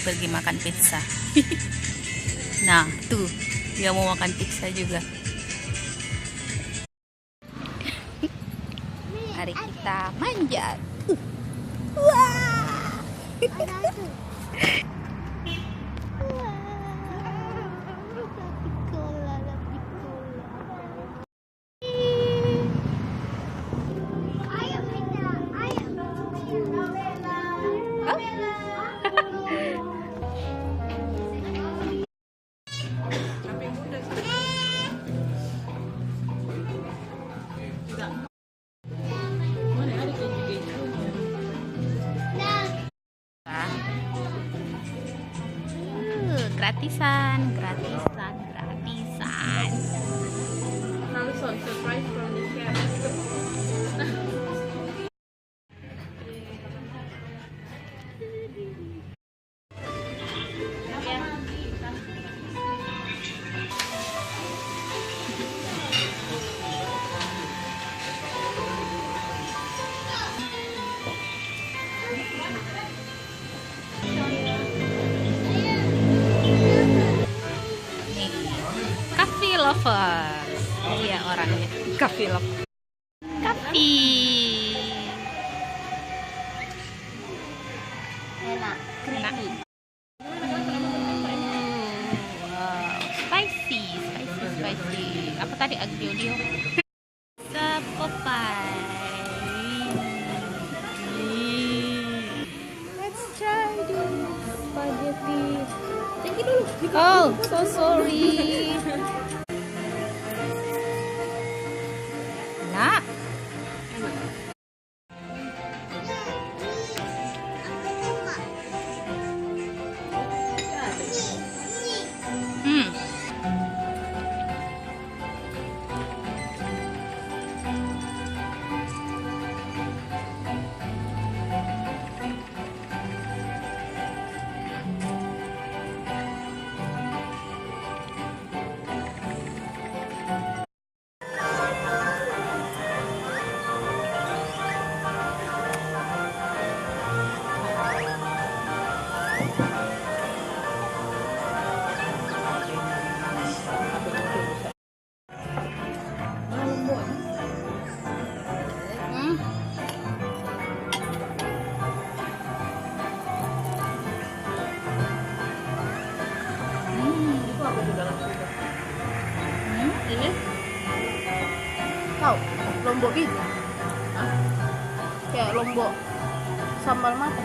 pergi makan pizza. Nah, tuh dia mau makan pizza juga. Mari kita manjat. Wah. Gratisan. Surprise from the cat. Coffee lovers. Iya orangnya. Coffee lovers. Coffee. Enak, creamy. Wow, spicy. Apa tadi aglio-olio? Popeye. Let's try this spaghetti. Thank you dulu. Oh, so sorry. Nah. Ini tahu lombok gitu. Kayak lombok sambal mata.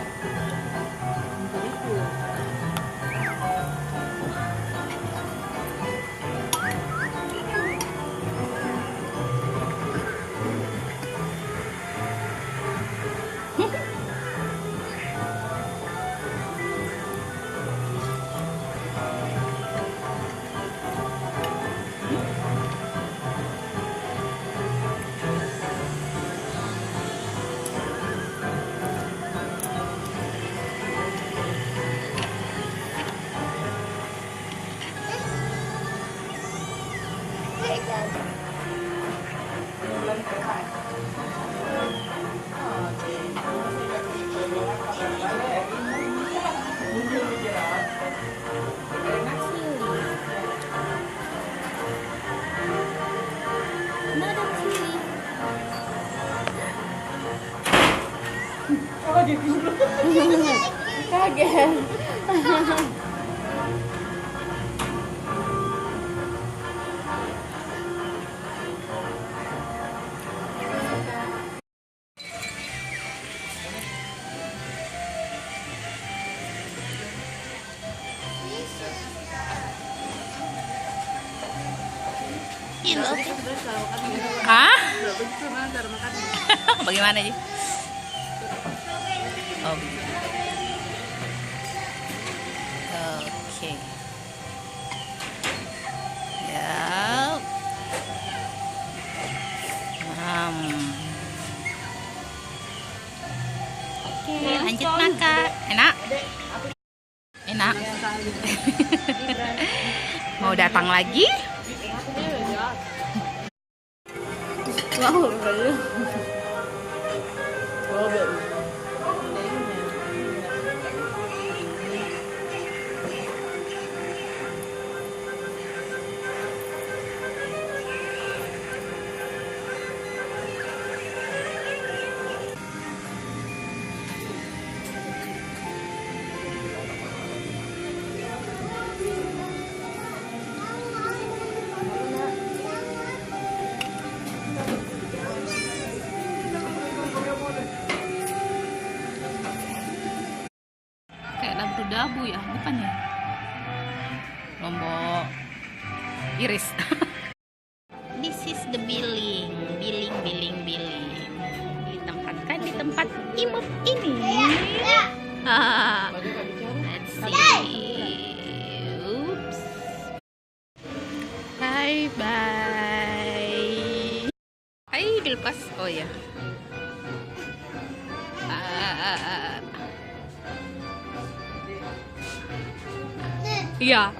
Kaget. Hah? Bagaimana sih? Oh. Oke. Ya. Oke, lanjut makan. Enak? Enak. Mau datang lagi? Wow, makan ya? Lombok iris. This is the billing. Ditempatkan di tempat imut ini. Let's see. Oops. Bye. Ay, dilepas. Oh ya. Iya.